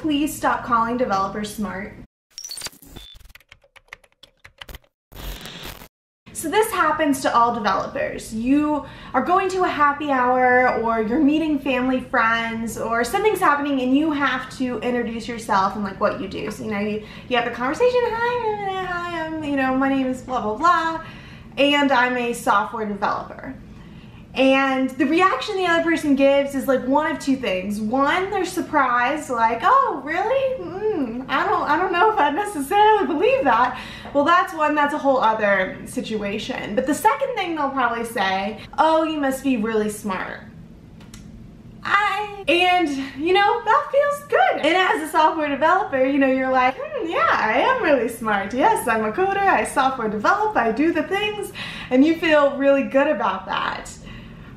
please stop calling developers smart? So this happens to all developers. You are going to a happy hour, or you're meeting family friends, or something's happening and you have to introduce yourself and like what you do. So you have a conversation, hi, I'm, my name is blah blah blah, and I'm a software developer. And the reaction the other person gives is like one of two things. One, they're surprised, like, oh, really? I don't know if I necessarily believe that. Well, that's a whole other situation. But the second thing they'll probably say, oh, you must be really smart. That feels good. And as a software developer, you're like, yeah, I am really smart. Yes, I'm a coder, I software develop, I do the things, and you feel really good about that.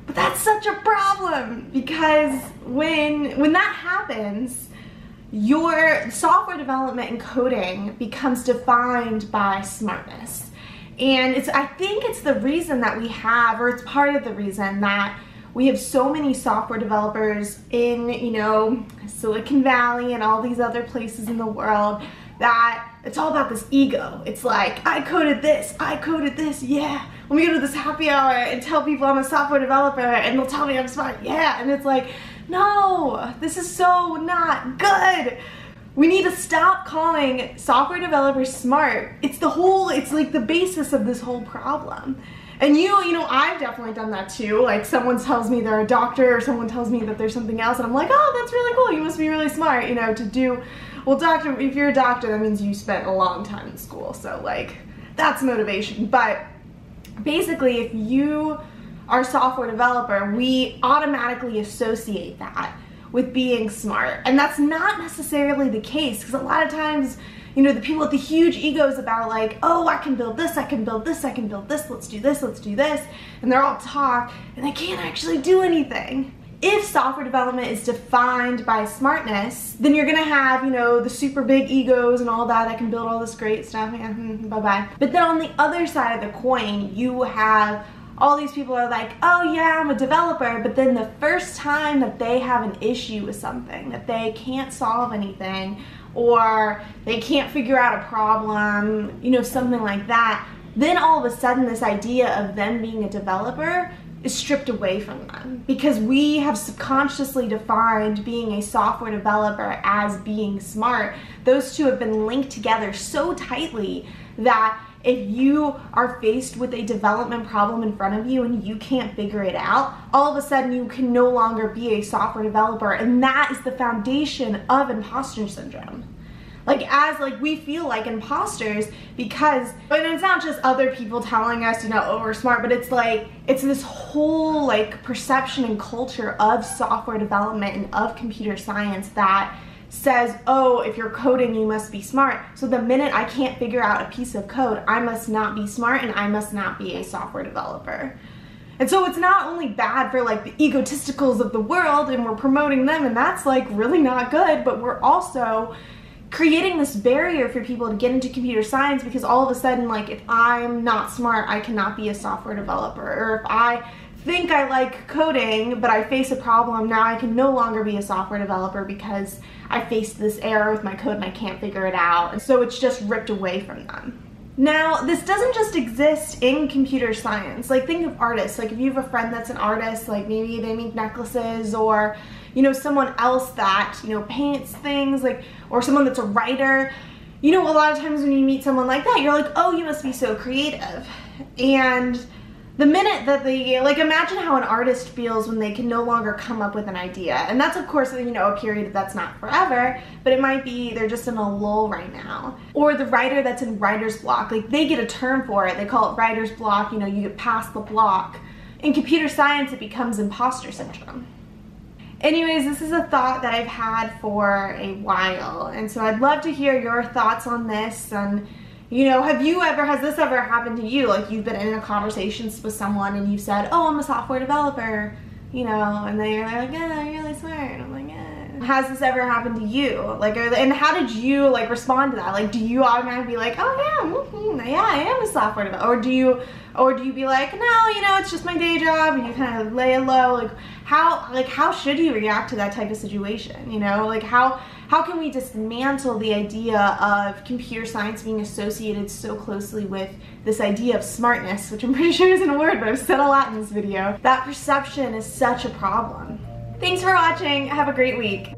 But that's such a problem, because when that happens, your software development and coding becomes defined by smartness. And I think it's the reason that we have, or it's part of the reason that we have so many software developers in, Silicon Valley and all these other places in the world, that it's all about this ego. It's like, I coded this, yeah. Let me go to this happy hour and tell people I'm a software developer and they'll tell me I'm smart, yeah. And it's like, no, this is so not good. We need to stop calling software developers smart. It's like the basis of this whole problem. And I've definitely done that too. Like, someone tells me they're a doctor, or someone tells me that there's something else, and I'm like, oh, that's really cool. You must be really smart, to do. Well, doctor, if you're a doctor, that means you spent a long time in school. So like, that's motivation. But basically, if you are a software developer, we automatically associate that with being smart. And that's not necessarily the case, because a lot of times, the people with the huge egos about like, oh, I can build this, I can build this, I can build this, let's do this, let's do this, and they're all talk, and they can't actually do anything. If software development is defined by smartness, then you're gonna have, the super big egos and all that can build all this great stuff, yeah, bye-bye. But then on the other side of the coin, you have all these people are like, oh yeah, I'm a developer, but then the first time that they have an issue with something, that they can't solve anything, or they can't figure out a problem, something like that, then all of a sudden this idea of them being a developer is stripped away from them, because we have subconsciously defined being a software developer as being smart. Those two have been linked together so tightly that if you are faced with a development problem in front of you and you can't figure it out, all of a sudden you can no longer be a software developer, and that is the foundation of imposter syndrome. We feel like imposters because, and it's not just other people telling us, oh, we're smart, but it's like, it's this whole perception and culture of software development and of computer science that says, oh, if you're coding, you must be smart. So the minute I can't figure out a piece of code, I must not be smart and I must not be a software developer. And so it's not only bad for the egotisticals of the world, and we're promoting them, and that's really not good, but we're also creating this barrier for people to get into computer science, because all of a sudden, if I'm not smart, I cannot be a software developer. Or if I think I like coding, but I face a problem, now I can no longer be a software developer because I faced this error with my code and I can't figure it out. And so it's just ripped away from them. Now, this doesn't just exist in computer science. Think of artists. If you have a friend that's an artist, maybe they make necklaces, or someone else that, paints things, or someone that's a writer. A lot of times when you meet someone like that, you're like, oh, you must be so creative. And the minute that they, imagine how an artist feels when they can no longer come up with an idea. And that's, of course, a period that's not forever, but it might be they're just in a lull right now. Or the writer that's in writer's block, they get a term for it. They call it writer's block, you get past the block. In computer science, it becomes imposter syndrome. Anyways, this is a thought that I've had for a while, and so I'd love to hear your thoughts on this. And has this ever happened to you? You've been in a conversation with someone and you said, oh, I'm a software developer, and they're like, yeah, you're really smart. And I'm like, yeah. Has this ever happened to you? And how did you respond to that? Do you automatically be like, oh yeah, yeah, I am a software developer? Or do you be like, no, it's just my day job, and you kind of lay it low? How should you react to that type of situation? How can we dismantle the idea of computer science being associated so closely with this idea of smartness, which I'm pretty sure isn't a word, but I've said a lot in this video. That perception is such a problem. Thanks for watching. Have a great week.